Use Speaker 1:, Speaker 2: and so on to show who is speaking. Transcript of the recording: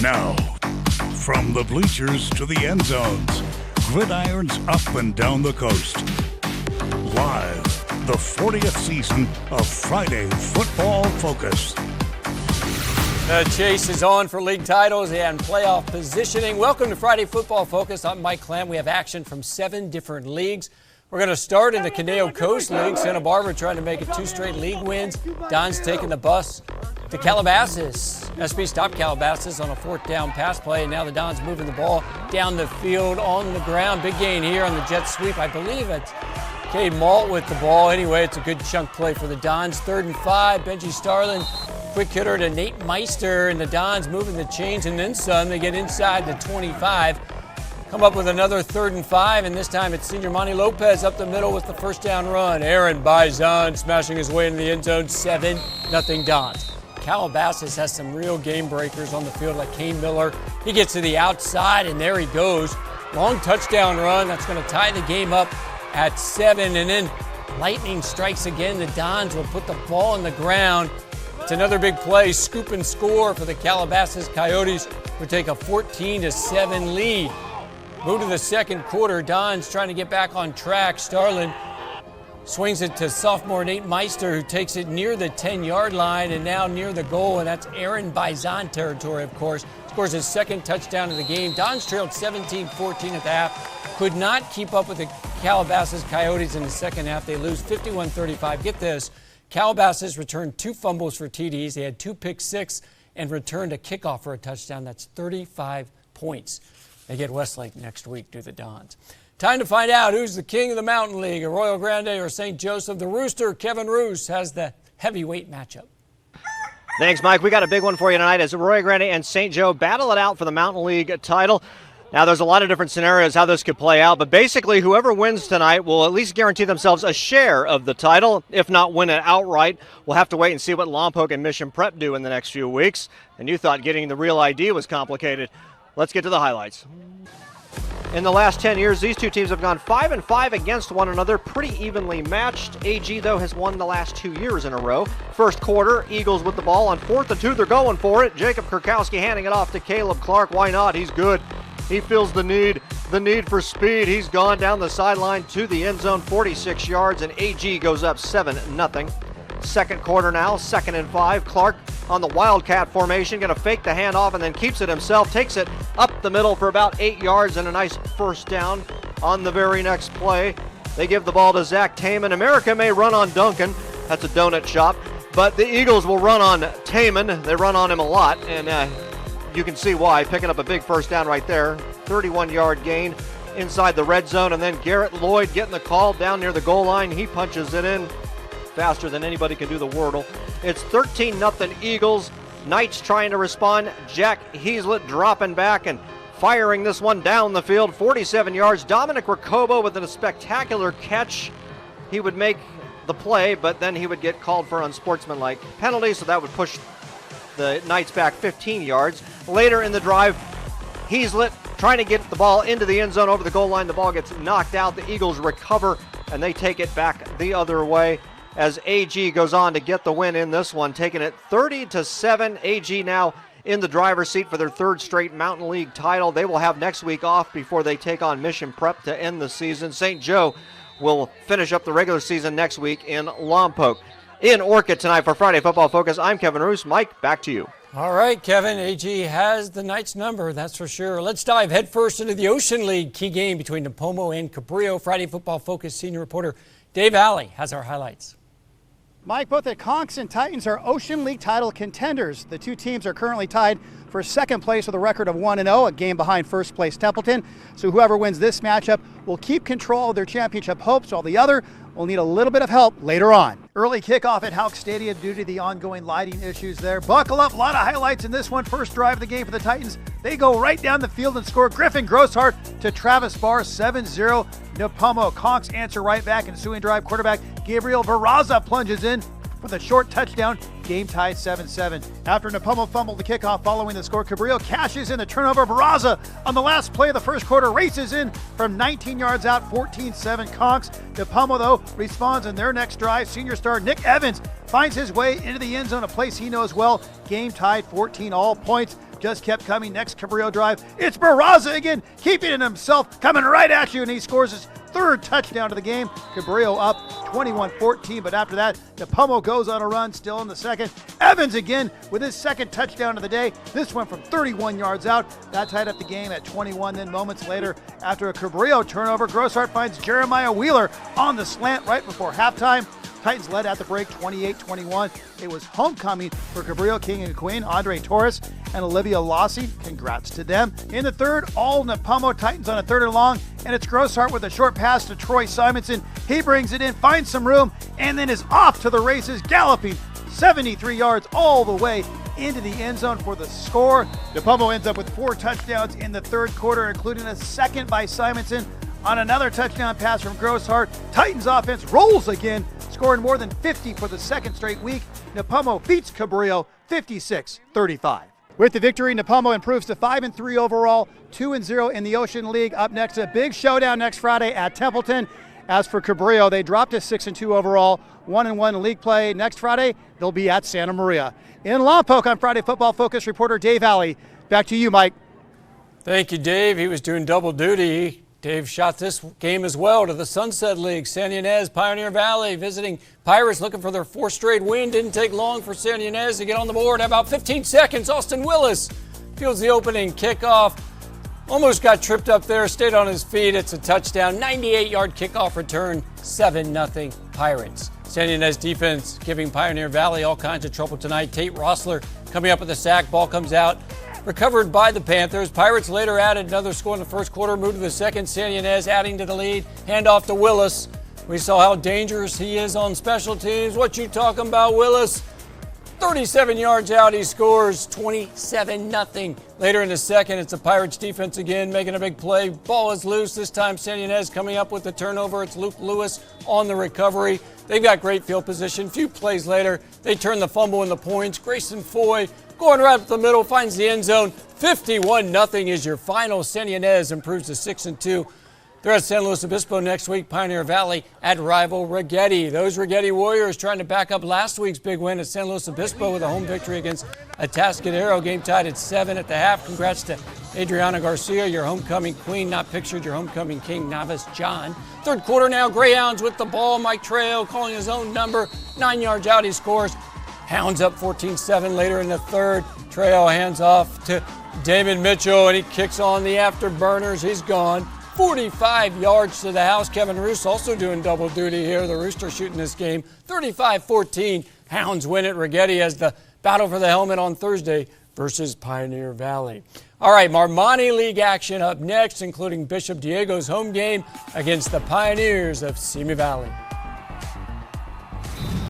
Speaker 1: Now, from the bleachers to the end zones, gridirons up and down the coast. Live, the 40th season of Friday Football Focus.
Speaker 2: The chase is on for league titles and playoff positioning. Welcome to Friday Football Focus. I'm Mike Clem. We have action from 7 different leagues. We're going to start in the Caneo Coast League. Santa Barbara trying to make it 2 straight league wins. Don's taking the bus to Calabasas. SB stopped Calabasas on a 4th down pass play, and now the Don's moving the ball down the field on the ground. Big gain here on the jet sweep. I believe it's Cade Malt with the ball. Anyway, it's a good chunk play for the Dons. 3rd and 5. Benji Starlin, quick hitter to Nate Meister, and the Dons moving the chains and then some. They get inside the 25. Come up with another 3rd and 5, and this time it's senior Monty Lopez up the middle with the first down run. Aaron Bizon smashing his way into the end zone. 7-0 Dons. Calabasas has some real game breakers on the field like Kane Miller. He gets to the outside, and there he goes. Long touchdown run. That's going to tie the game up at 7, and then lightning strikes again. The Dons will put the ball on the ground. It's another big play, scoop and score for the Calabasas Coyotes, who take a 14-7 lead. Move to the second quarter. Dons trying to get back on track. Starlin swings it to sophomore Nate Meister, who takes it near the 10-yard line and now near the goal, and that's Aaron Bizon territory, of course. Scores his 2nd touchdown of the game. Dons trailed 17-14 at the half. Could not keep up with the Calabasas Coyotes in the second half. They lose 51-35. Get this, Calabasas returned 2 fumbles for TDs. They had 2 pick-six and returned a kickoff for a touchdown. That's 35 points. They get Westlake next week, do the Dons. Time to find out who's the king of the Mountain League, Arroyo Grande or St. Joseph. The Rooster, Kevin Roos, has the heavyweight matchup.
Speaker 3: Thanks, Mike. We got a big one for you tonight as Arroyo Grande and St. Joe battle it out for the Mountain League title. Now, there's a lot of different scenarios how this could play out, but basically whoever wins tonight will at least guarantee themselves a share of the title, if not win it outright. We'll have to wait and see what Lompoc and Mission Prep do in the next few weeks. And you thought getting the real ID was complicated. Let's get to the highlights. In the last 10 years, these two teams have gone 5-5 against one another, pretty evenly matched. AG, though, has won the last 2 years in a row. First quarter, Eagles with the ball on 4th and 2. They're going for it. Jacob Kurkowski handing it off to Caleb Clark. Why not? He's good. He feels the need for speed. He's gone down the sideline to the end zone, 46 yards, and AG goes up 7-0. Second quarter now, 2nd and 5. Clark on the Wildcat formation, going to fake the handoff and then keeps it himself, takes it up the middle for about 8 yards and a nice first down on the very next play. They give the ball to Zach Taman. America may run on Duncan. That's a donut shop. But the Eagles will run on Taman. They run on him a lot, and you can see why. Picking up a big first down right there. 31-yard gain inside the red zone, and then Garrett Lloyd getting the call down near the goal line. He punches it in faster than anybody can do the Wordle. It's 13-0 Eagles. Knights trying to respond. Jack Heaslett dropping back and firing this one down the field. 47 yards. Dominic Rakobo with a spectacular catch. He would make the play, but then he would get called for unsportsmanlike penalty, so that would push the Knights back 15 yards. Later in the drive, Heaslett trying to get the ball into the end zone over the goal line. The ball gets knocked out. The Eagles recover, and they take it back the other way as AG goes on to get the win in this one, taking it 30-7. AG now in the driver's seat for their 3rd straight Mountain League title. They will have next week off before they take on Mission Prep to end the season. St. Joe will finish up the regular season next week in Lompoc. In Orchid tonight for Friday Football Focus, I'm Kevin Roos. Mike, back to you.
Speaker 2: All right, Kevin. AG has the Knights number, that's for sure. Let's dive headfirst into the Ocean League key game between Nipomo and Cabrillo. Friday Football Focus senior reporter Dave Alley has our highlights.
Speaker 4: Mike, both the Conchs and Titans are Ocean League title contenders. The two teams are currently tied for 2nd place with a record of 1-0, a game behind 1st place Templeton. So whoever wins this matchup will keep control of their championship hopes, while the other will need a little bit of help later on. Early kickoff at Houck Stadium due to the ongoing lighting issues there. Buckle up, a lot of highlights in this one. First drive of the game for the Titans. They go right down the field and score. Griffin Grosshart to Travis Barr, 7-0. Nipomo. Conchs answer right back. Ensuing drive, quarterback Gabriel Barraza plunges in with a short touchdown. Game tied 7-7. After Nipomo fumbled the kickoff following the score, Cabrillo cashes in the turnover. Barraza on the last play of the first quarter races in from 19 yards out, 14-7 Conchs. Nipomo, though, responds in their next drive. Senior star Nick Evans finds his way into the end zone, a place he knows well. Game tied 14 all points. just kept coming. Next Cabrillo drive, it's Barraza again, keeping it himself, coming right at you, and he scores his third touchdown of the game. Cabrillo up 21-14, but after that, Nipomo goes on a run, still in the second. Evans again with his second touchdown of the day. This one from 31 yards out. That tied up the game at 21. Then moments later, after a Cabrillo turnover, Grossart finds Jeremiah Wheeler on the slant right before halftime. Titans led at the break 28-21. It was homecoming for Cabrillo King and Queen, Andre Torres and Olivia Lossie. Congrats to them. In the third, all Nipomo Titans on a third and long, and it's Grossart with a short pass to Troy Simonson. He brings it in, finds some room, and then is off to the races, galloping 73 yards all the way into the end zone for the score. Nipomo ends up with 4 touchdowns in the third quarter, including a second by Simonson on another touchdown pass from Grossart. Titans offense rolls again, scoring more than 50 for the second straight week. Nipomo beats Cabrillo 56-35. With the victory, Nipomo improves to 5-3 overall, 2-0 in the Ocean League. Up next, a big showdown next Friday at Templeton. As for Cabrillo, they dropped to 6-2 overall, 1-1 in league play. Next Friday, they'll be at Santa Maria. In Lompoc on Friday Football Focus, reporter Dave Alley. Back to you, Mike.
Speaker 2: Thank you, Dave. He was doing double duty. Dave shot this game as well to the Sunset League. San Ynez, Pioneer Valley visiting Pirates looking for their 4th straight win. Didn't take long for San Ynez to get on the board. About 15 seconds, Austin Willis fields the opening kickoff. Almost got tripped up there, stayed on his feet. It's a touchdown, 98-yard kickoff return, 7-0 Pirates. San Ynez defense giving Pioneer Valley all kinds of trouble tonight. Tate Rossler coming up with a sack, ball comes out. Recovered by the Panthers. Pirates later added another score in the first quarter, moved to the second. San Ynez adding to the lead. Handoff to Willis. We saw how dangerous he is on special teams. What you talking about, Willis? 37 yards out, he scores 27-0. Later in the second, it's the Pirates defense again making a big play. Ball is loose. This time, San Ynez coming up with the turnover. It's Luke Lewis on the recovery. They've got great field position. A few plays later, they turn the fumble into points. Grayson Foy going right up the middle, finds the end zone. 51-0 is your final. San Ynez improves to 6-2. They're at San Luis Obispo next week. Pioneer Valley at rival Rigetti. Those Rigetti Warriors trying to back up last week's big win at San Luis Obispo with a home victory against Atascadero. Game tied at 7 at the half. Congrats to Adriana Garcia, your homecoming queen, not pictured, your homecoming king, Navas John. Third quarter now, Greyhounds with the ball. Mike Trejo calling his own number. 9 yards out, he scores. Hounds up 14-7 later in the third. Trejo hands off to Damon Mitchell, and he kicks on the afterburners. He's gone. 45 yards to the house. Kevin Roos also doing double duty here. The Roosters shooting this game. 35-14. Hounds win at Rigetti as the battle for the helmet on Thursday versus Pioneer Valley. All right, Marmani League action up next, including Bishop Diego's home game against the Pioneers of Simi Valley.